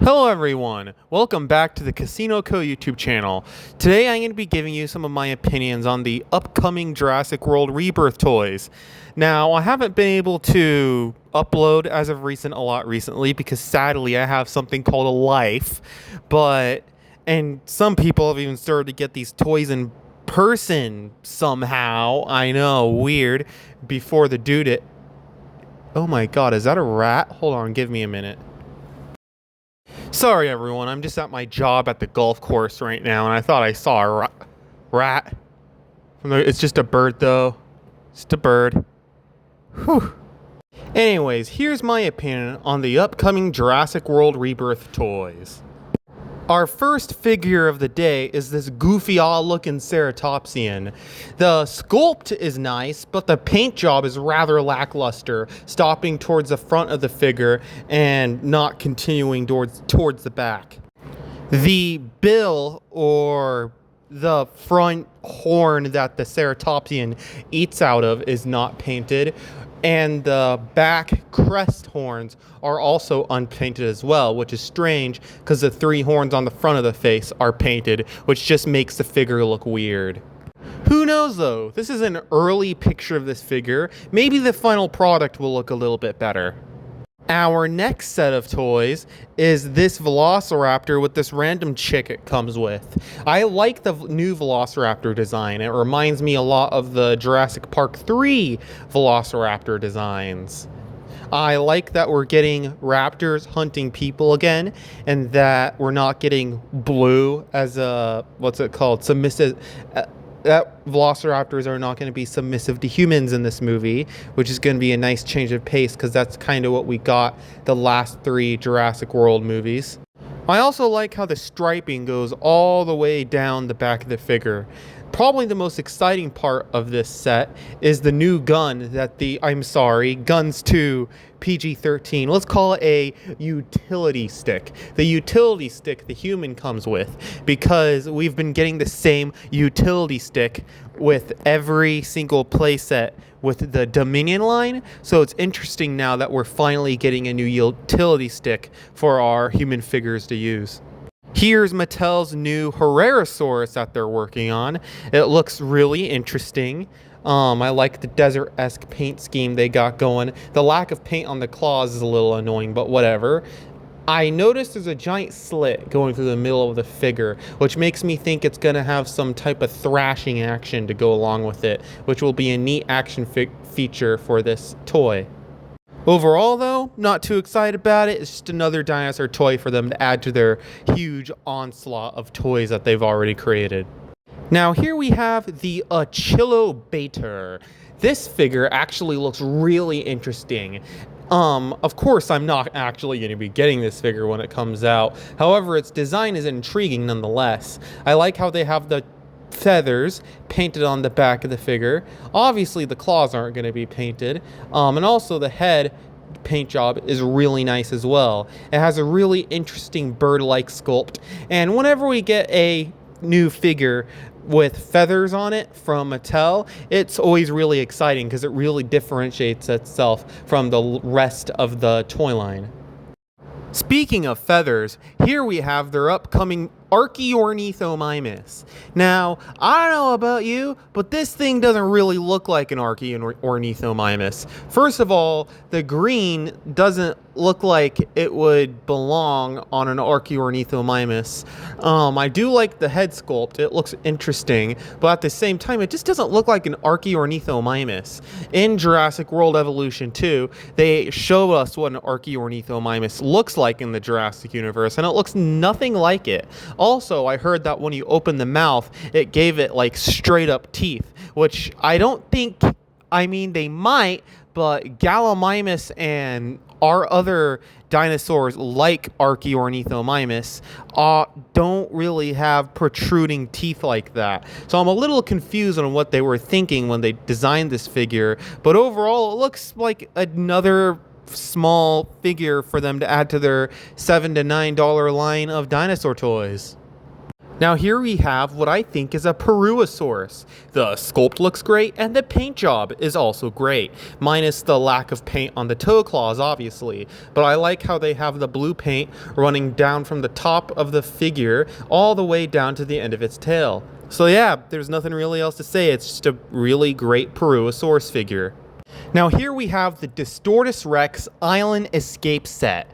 Hello everyone, welcome back to the Casino Co YouTube channel. Today I'm going to be giving you some of my opinions on the upcoming Jurassic World Rebirth toys. Now, I haven't been able to upload as of a lot recently because sadly I have something called a life, and some people have even started to get these toys in person somehow. I know, weird, before the dude Oh my god, is that a rat? Hold on, give me a minute. Sorry everyone, I'm just at my job at the golf course right now, and I thought I saw a rat. It's just a bird though. Just a bird. Whew. Anyways, here's my opinion on the upcoming Jurassic World Rebirth toys. Our first figure of the day is this goofy looking ceratopsian. The sculpt is nice, but the paint job is rather lackluster, stopping towards the front of the figure and not continuing towards the back. The bill, or the front horn that the ceratopsian eats out of, is not painted, and the back crest horns are also unpainted as well, which is strange because the three horns on the front of the face are painted, which just makes the figure look weird. Who knows though? This is an early picture of this figure. Maybe the final product will look a little bit better. Our next set of toys is this Velociraptor with this random chick it comes with. I like the new Velociraptor design. It reminds me a lot of the Jurassic Park 3 Velociraptor designs. I like that we're getting raptors hunting people again, and that we're not getting blue as a, submissive. That velociraptors are not going to be submissive to humans in this movie, which is going to be a nice change of pace because that's kind of what we got the last three Jurassic World movies. I also like how the striping goes all the way down the back of the figure. Probably the most exciting part of this set is the new gun that Guns to PG-13. Let's call it a utility stick. The utility stick the human comes with, because we've been getting the same utility stick with every single playset with the Dominion line. So it's interesting now that we're finally getting a new utility stick for our human figures to use. Here's Mattel's new Herrerasaurus that they're working on. It looks really interesting. I like the desert-esque paint scheme they got going. The lack of paint on the claws is a little annoying, but whatever. I noticed there's a giant slit going through the middle of the figure, which makes me think it's going to have some type of thrashing action to go along with it, which will be a neat action feature for this toy. Overall, though, not too excited about it. It's just another dinosaur toy for them to add to their huge onslaught of toys that they've already created. Now, here we have the Achillobator. This figure actually looks really interesting. Of course, I'm not actually going to be getting this figure when it comes out. However, its design is intriguing nonetheless. I like how they have the feathers painted on the back of the figure. Obviously the claws aren't going to be painted, and also the head paint job is really nice as well. It has a really interesting bird-like sculpt, and whenever we get a new figure with feathers on it from Mattel, it's always really exciting because it really differentiates itself from the rest of the toy line. Speaking of feathers, here we have their upcoming Archaeornithomimus. Now, I don't know about you, but this thing doesn't really look like an Archaeornithomimus. First of all, the green doesn't look like it would belong on an Archaeornithomimus. I do like the head sculpt. It looks interesting, but at the same time, it just doesn't look like an Archaeornithomimus. In Jurassic World Evolution 2, they show us what an Archaeornithomimus looks like in the Jurassic universe, and it looks nothing like it. Also, I heard that when you open the mouth, it gave it like straight up teeth, which I don't think, they might, but Gallimimus and our other dinosaurs like Archaeornithomimus don't really have protruding teeth like that. So I'm a little confused on what they were thinking when they designed this figure, but overall it looks like another small figure for them to add to their $7 to $9 line of dinosaur toys. Now here we have what I think is a Peruosaurus. The sculpt looks great and the paint job is also great, minus the lack of paint on the toe claws obviously, but I like how they have the blue paint running down from the top of the figure all the way down to the end of its tail. So yeah, there's nothing really else to say, it's just a really great Peruosaurus figure. Now here we have the Distortus Rex Island Escape set.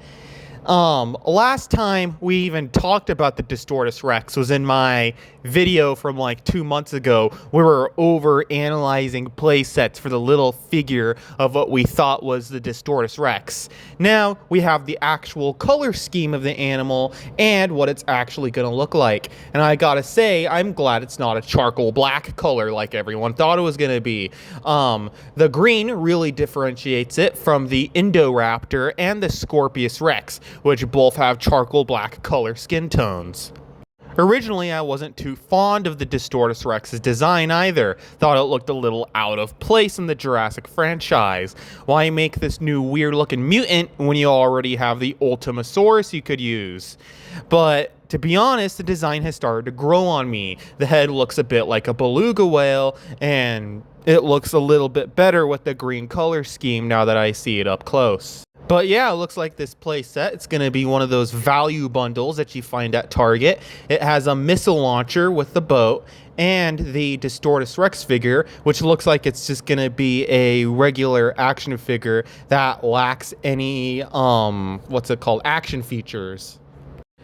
Last time we even talked about the Distortus Rex was in my video from like 2 months ago. We were over analyzing play sets for the little figure of what we thought was the Distortus Rex. Now we have the actual color scheme of the animal and what it's actually going to look like. And I gotta say, I'm glad it's not a charcoal black color like everyone thought it was going to be. The green really differentiates it from the Indoraptor and the Scorpius Rex, which both have charcoal black color skin tones. Originally, I wasn't too fond of the Distortus Rex's design either. Thought it looked a little out of place in the Jurassic franchise. Why make this new weird looking mutant when you already have the Ultimasaurus you could use? But to be honest, the design has started to grow on me. The head looks a bit like a beluga whale, and it looks a little bit better with the green color scheme now that I see it up close. But yeah, it looks like this play set, it's going to be one of those value bundles that you find at Target. It has a missile launcher with the boat and the Distortus Rex figure, which looks like it's just going to be a regular action figure that lacks any, action features.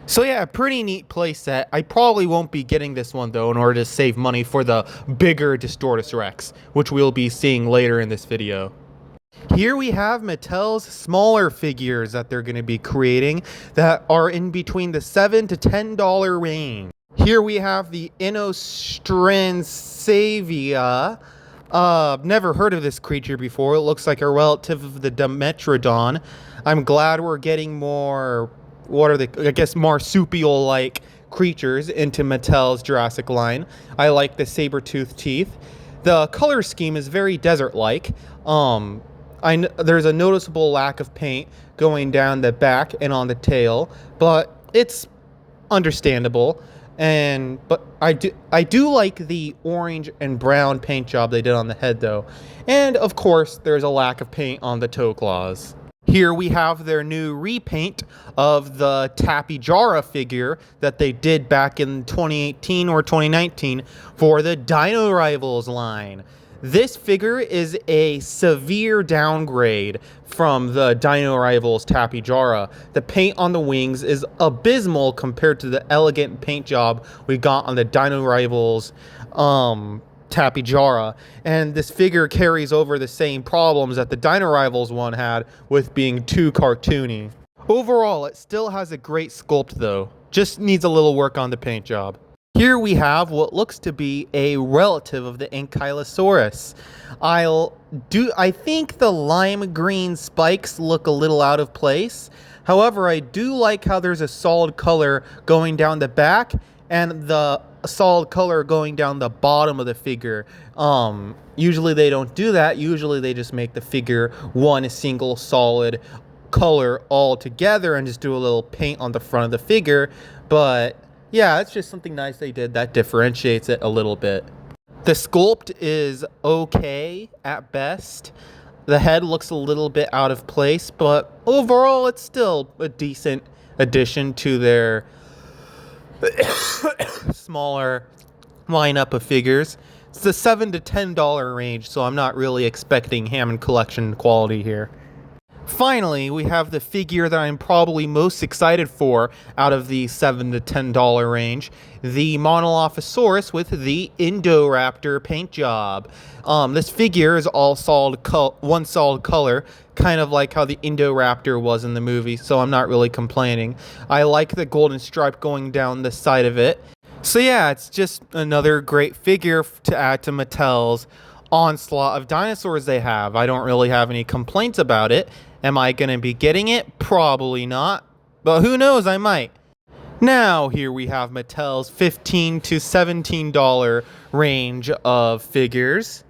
So yeah, pretty neat play set. I probably won't be getting this one though in order to save money for the bigger Distortus Rex, which we'll be seeing later in this video. Here we have Mattel's smaller figures that they're going to be creating that are in between the $7 to $10 range. Here we have the Inostransavia. Never heard of this creature before. It looks like a relative of the Dimetrodon. I'm glad we're getting more, marsupial-like creatures into Mattel's Jurassic line. I like the saber-toothed teeth. The color scheme is very desert-like. There's a noticeable lack of paint going down the back and on the tail, but it's understandable. But I do like the orange and brown paint job they did on the head though. And of course, there's a lack of paint on the toe claws. Here we have their new repaint of the Tapijara figure that they did back in 2018 or 2019 for the Dino Rivals line. This figure is a severe downgrade from the Dino Rivals Tapijara. The paint on the wings is abysmal compared to the elegant paint job we got on the Dino Rivals Tapijara, and this figure carries over the same problems that the Dino Rivals one had with being too cartoony. Overall, it still has a great sculpt though, just needs a little work on the paint job. Here we have what looks to be a relative of the Ankylosaurus. I think the lime green spikes look a little out of place. However, I do like how there's a solid color going down the back and the solid color going down the bottom of the figure. Usually they don't do that. Usually they just make the figure one single solid color all together and just do a little paint on the front of the figure. But yeah, it's just something nice they did that differentiates it a little bit. The sculpt is okay at best. The head looks a little bit out of place, but overall it's still a decent addition to their smaller lineup of figures. It's the $7 to $10 range, so I'm not really expecting Hammond collection quality here. Finally, we have the figure that I'm probably most excited for out of the $7 to $10 range, the Monolophosaurus with the Indoraptor paint job. This figure is all one solid color, kind of like how the Indoraptor was in the movie, so I'm not really complaining. I like the golden stripe going down the side of it. So yeah, it's just another great figure to add to Mattel's onslaught of dinosaurs they have. I don't really have any complaints about it. Am I going to be getting it? Probably not. But who knows, I might. Now, here we have Mattel's $15 to $17 range of figures.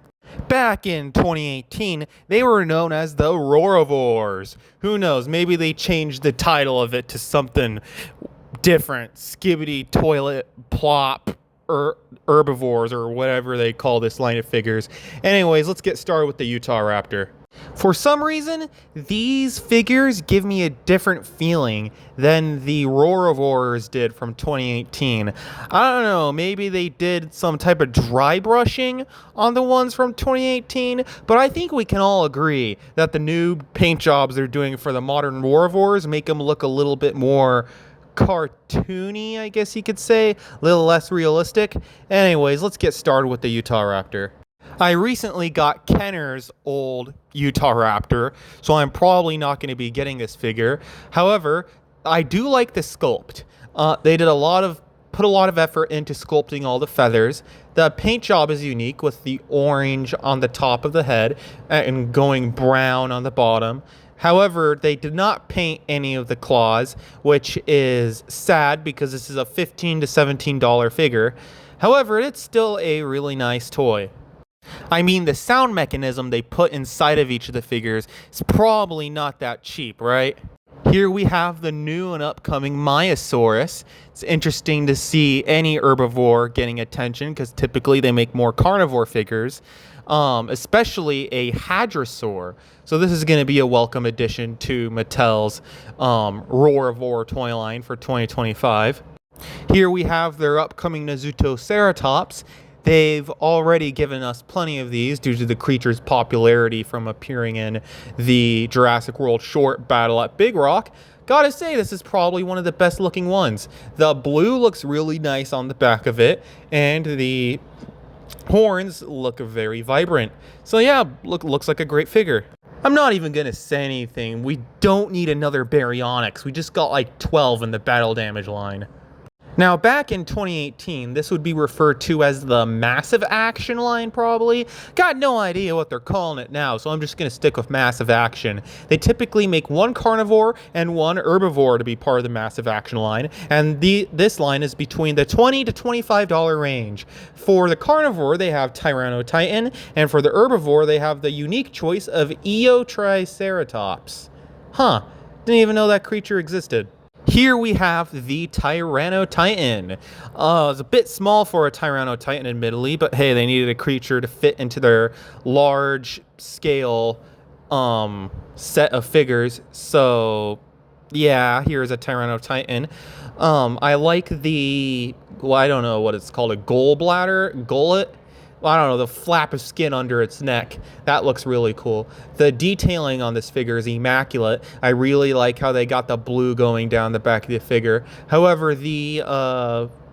Back in 2018, they were known as the Roarivores. Who knows, maybe they changed the title of it to something different skibbity toilet plop herbivores or whatever they call this line of figures. Anyways, let's get started with the Utah Raptor. For some reason, these figures give me a different feeling than the Roarivores did from 2018. I don't know, maybe they did some type of dry brushing on the ones from 2018, but I think we can all agree that the new paint jobs they're doing for the modern Roarivores make them look a little bit more cartoony, I guess you could say, a little less realistic. Anyways, let's get started with the Utah Raptor. I recently got Kenner's old Utah Raptor, so I'm probably not going to be getting this figure. However, I do like the sculpt. They did put a lot of effort into sculpting all the feathers. The paint job is unique with the orange on the top of the head and going brown on the bottom. However, they did not paint any of the claws, which is sad because this is a $15 to $17 figure. However, it's still a really nice toy. I mean, the sound mechanism they put inside of each of the figures is probably not that cheap, right? Here we have the new and upcoming Maiasaurus. It's interesting to see any herbivore getting attention because typically they make more carnivore figures, especially a Hadrosaur. So this is going to be a welcome addition to Mattel's Roarivore toy line for 2025. Here we have their upcoming Ceratops. They've already given us plenty of these due to the creature's popularity from appearing in the Jurassic World short Battle at Big Rock. Gotta say, this is probably one of the best looking ones. The blue looks really nice on the back of it, and the horns look very vibrant. So yeah, looks like a great figure. I'm not even gonna say anything. We don't need another Baryonyx. We just got like 12 in the battle damage line. Now, back in 2018, this would be referred to as the Massive Action line, probably. Got no idea what they're calling it now, so I'm just going to stick with Massive Action. They typically make one carnivore and one herbivore to be part of the Massive Action line, and this line is between the $20 to $25 range. For the carnivore, they have Tyrannotitan, and for the herbivore, they have the unique choice of Triceratops. Huh, didn't even know that creature existed. Here we have the Tyrannotitan. It's a bit small for a Tyrannotitan, admittedly, but hey, they needed a creature to fit into their large scale set of figures. So yeah, here's a Tyrannotitan. I like I don't know what it's called, a gullet. I don't know, the flap of skin under its neck. That looks really cool. The detailing on this figure is immaculate. I really like how they got the blue going down the back of the figure. However, the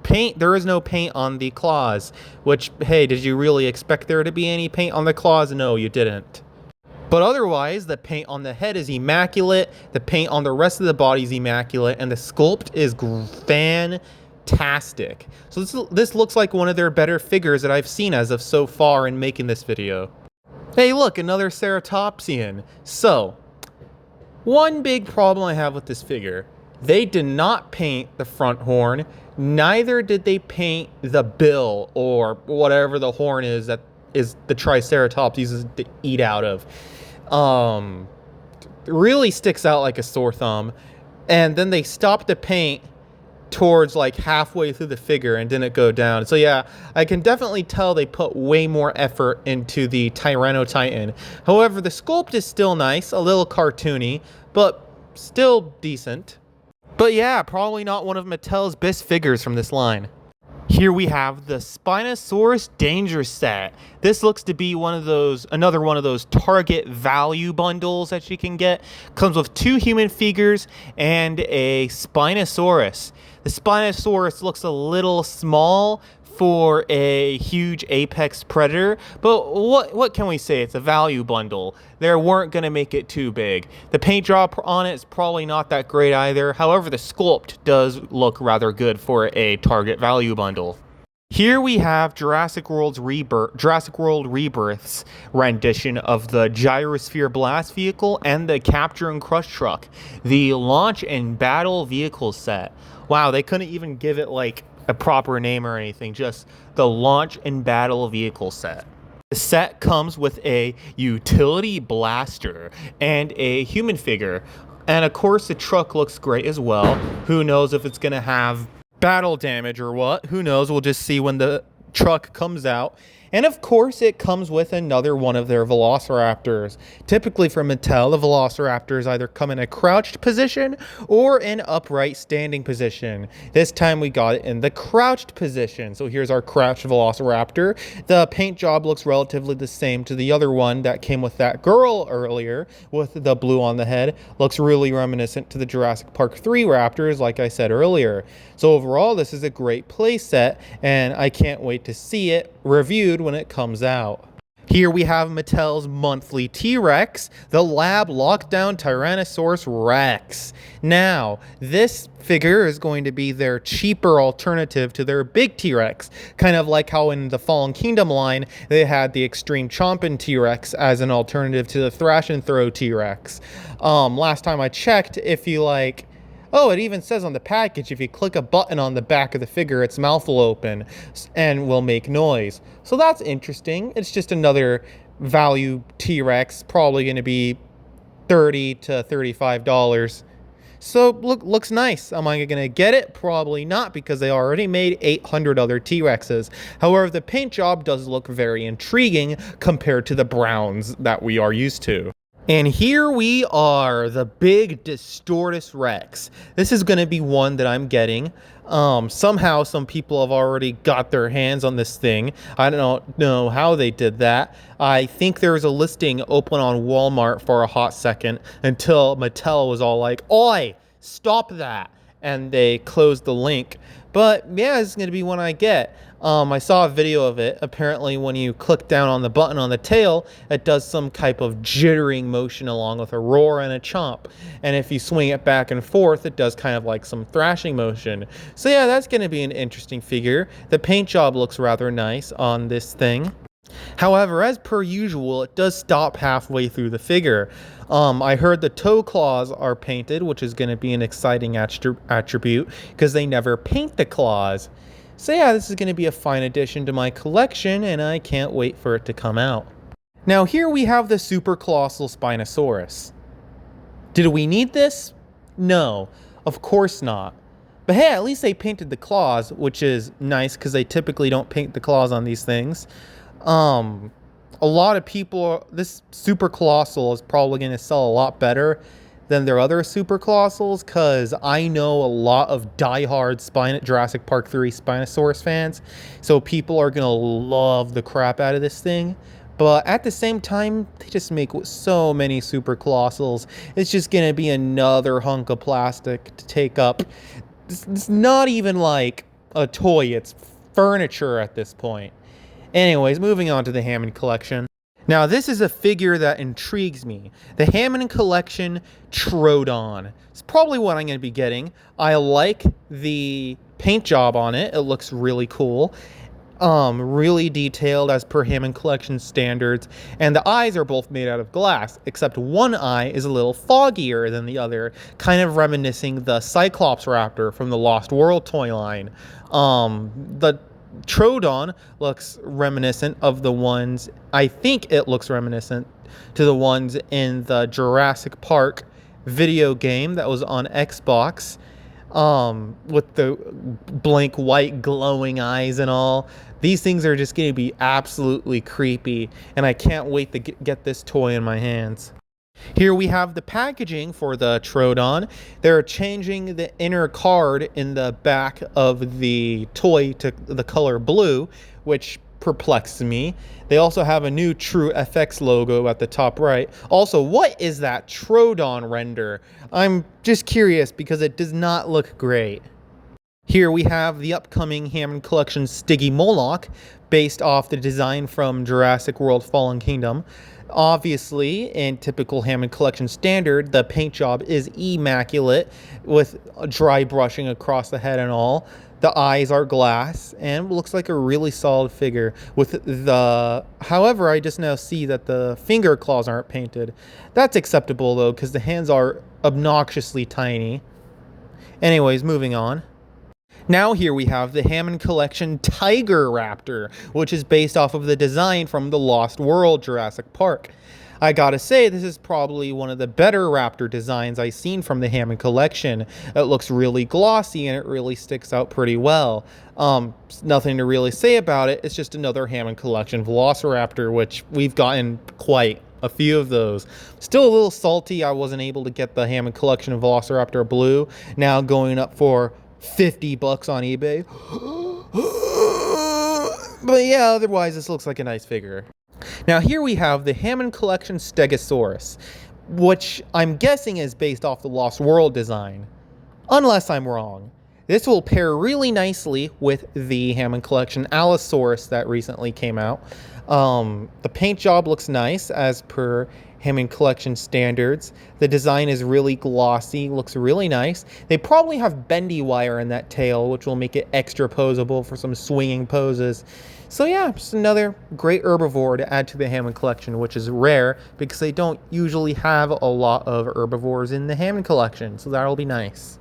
paint, there is no paint on the claws, which, hey, did you really expect there to be any paint on the claws? No, you didn't. But otherwise, the paint on the head is immaculate, the paint on the rest of the body is immaculate, and the sculpt is fantastic. So this looks like one of their better figures that I've seen as of so far in making this video. Hey, look, another Ceratopsian. So, one big problem I have with this figure, they did not paint the front horn, neither did they paint the bill or whatever the horn is that is the Triceratops uses to eat out of. It really sticks out like a sore thumb. And then they stopped the paint towards like halfway through the figure and didn't go down. So yeah, I can definitely tell they put way more effort into the Tyrannotitan. However, the sculpt is still nice, a little cartoony, but still decent. But yeah, probably not one of Mattel's best figures from this line. Here we have the Spinosaurus Danger Set. This looks to be another one of those Target value bundles that you can get. Comes with 2 human figures and a Spinosaurus. The Spinosaurus looks a little small for a huge apex predator, but what can we say? It's a value bundle. They weren't going to make it too big. The paint job on it is probably not that great either. However, the sculpt does look rather good for a Target value bundle. Here we have Jurassic World Rebirth's rendition of the Gyrosphere Blast Vehicle and the Capture and Crush Truck, the Launch and Battle Vehicle set. Wow, they couldn't even give it like a proper name or anything, just the Launch and Battle Vehicle set. The set comes with a utility blaster and a human figure. And of course, the truck looks great as well. Who knows if it's going to have battle damage or what? Who knows? We'll just see when the truck comes out. And of course, it comes with another one of their Velociraptors. Typically for Mattel, the Velociraptors either come in a crouched position or an upright standing position. This time we got it in the crouched position. So here's our crouched Velociraptor. The paint job looks relatively the same to the other one that came with that girl earlier with the blue on the head. Looks really reminiscent to the Jurassic Park 3 Raptors, like I said earlier. So overall, this is a great play set, and I can't wait to see it reviewed when it comes out. Here we have Mattel's monthly T-Rex, the Lab Lockdown Tyrannosaurus Rex. Now, this figure is going to be their cheaper alternative to their big T-Rex, kind of like how in the Fallen Kingdom line, they had the Extreme Chompin' T-Rex as an alternative to the Thrash and Throw T-Rex. Last time I checked, if you like... Oh, it even says on the package, if you click a button on the back of the figure, its mouth will open and will make noise. So that's interesting. It's just another value T-Rex, probably going to be $30 to $35. So looks nice. Am I going to get it? Probably not, because they already made 800 other T-Rexes. However, the paint job does look very intriguing compared to the browns that we are used to. And here we are, the big Distortus Rex. This is going to be one that I'm getting. Somehow some people have already got their hands on this thing. I don't know how they did that. I think there was a listing open on Walmart for a hot second until Mattel was all like, "Oi, stop that." And they closed the link. But yeah, this is going to be one I get. I saw a video of it. Apparently, when you click down on the button on the tail, it does some type of jittering motion along with a roar and a chomp. And if you swing it back and forth, it does kind of like some thrashing motion. So yeah, that's going to be an interesting figure. The paint job looks rather nice on this thing. However, as per usual, it does stop halfway through the figure. I heard the toe claws are painted, which is going to be an exciting attribute because they never paint the claws. So yeah, this is going to be a fine addition to my collection, and I can't wait for it to come out. Now here we have the Super Colossal Spinosaurus. Did we need this? No, of course not. But hey, at least they painted the claws, which is nice because they typically don't paint the claws on these things. A lot of people, this Super Colossal is probably going to sell a lot better than their other Super Colossals, because I know a lot of diehard Jurassic Park 3 Spinosaurus fans, so people are going to love the crap out of this thing. But at the same time, they just make so many Super Colossals. It's just going to be another hunk of plastic to take up. It's not even like a toy, it's furniture at this point. Anyways, moving on to the Hammond collection. Now, this is a figure that intrigues me. The Hammond Collection Troodon. It's probably what I'm going to be getting. I like the paint job on it. It looks really cool. Really detailed as per Hammond Collection standards. And the eyes are both made out of glass, except one eye is a little foggier than the other, kind of reminiscing the Cyclops Raptor from the Lost World toy line. The Troodon looks reminiscent of the ones, I think it looks reminiscent to the ones in the Jurassic Park video game that was on Xbox, with the blank white glowing eyes and all. These things are just going to be absolutely creepy, and I can't wait to get this toy in my hands. Here we have the packaging for the Troodon. They're changing the inner card in the back of the toy to the color blue, which perplexes me. They also have a new True FX logo at the top right. Also, what is that Troodon render? I'm just curious because it does not look great. Here we have the upcoming Hammond Collection Stygimoloch, based off the design from Jurassic World Fallen Kingdom. Obviously, in typical Hammond Collection standard, the paint job is immaculate with dry brushing across the head and all. The eyes are glass and looks like a really solid figure. However, I just now see that the finger claws aren't painted. That's acceptable though, because the hands are obnoxiously tiny. Anyways, moving on. Now here we have the Hammond Collection Tiger Raptor, which is based off of the design from the Lost World Jurassic Park. I gotta say, this is probably one of the better raptor designs I've seen from the Hammond collection. It looks really glossy and it really sticks out pretty well. Nothing to really say about it. It's just another Hammond collection Velociraptor, which we've gotten quite a few of those. Still a little salty I wasn't able to get the Hammond collection Velociraptor Blue, now going up for $50 on eBay. But yeah, otherwise this looks like a nice figure. Now here we have the Hammond Collection Stegosaurus, which I'm guessing is based off the Lost World design, unless I'm wrong. This will pair really nicely with the Hammond Collection Allosaurus that recently came out. The paint job looks nice as per Hammond Collection standards. The design is really glossy, looks really nice. They probably have bendy wire in that tail, which will make it extra posable for some swinging poses. So yeah, just another great herbivore to add to the Hammond Collection, which is rare because they don't usually have a lot of herbivores in the Hammond Collection, so that'll be nice.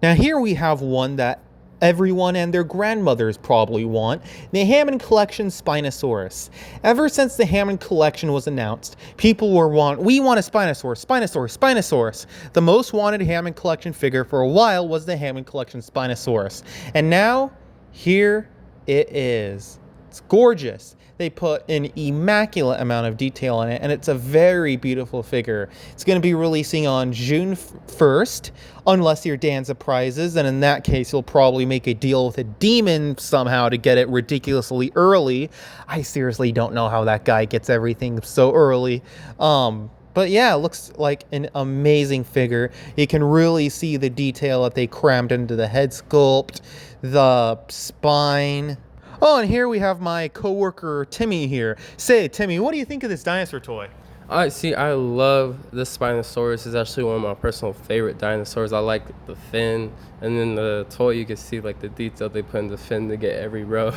Now here we have one that everyone and their grandmothers probably want, the Hammond Collection Spinosaurus. Ever since the Hammond Collection was announced, people we want a Spinosaurus. The most wanted Hammond Collection figure for a while was the Hammond Collection Spinosaurus. And now, here it is. It's gorgeous. They put an immaculate amount of detail on it, and it's a very beautiful figure. It's going to be releasing on June 1st, unless your Dan surprises, and in that case, you'll probably make a deal with a demon somehow to get it ridiculously early. I seriously don't know how that guy gets everything so early. But yeah, it looks like an amazing figure. You can really see the detail that they crammed into the head sculpt, the spine. Oh, and here we have my coworker Timmy here. Say, Timmy, what do you think of this dinosaur toy? I love this Spinosaurus. It's actually one of my personal favorite dinosaurs. I like the fin, and then the toy, you can see like the detail they put in the fin to get every row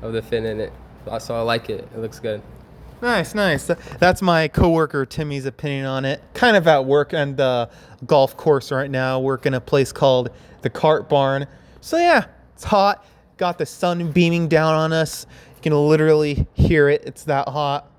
of the fin in it. So I like it. It looks good. Nice. That's my coworker Timmy's opinion on it. Kind of at work on the golf course right now, working a place called the Cart Barn. So yeah, it's hot. Got the sun beaming down on us. You can literally hear it. It's that hot.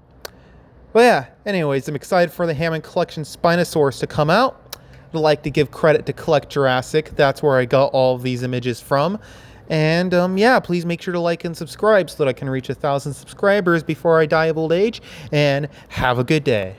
But yeah, anyways, I'm excited for the Hammond Collection Spinosaurus to come out. I'd like to give credit to Collect Jurassic. That's where I got all of these images from. And yeah, please make sure to like and subscribe so that I can reach 1,000 subscribers before I die of old age. And have a good day.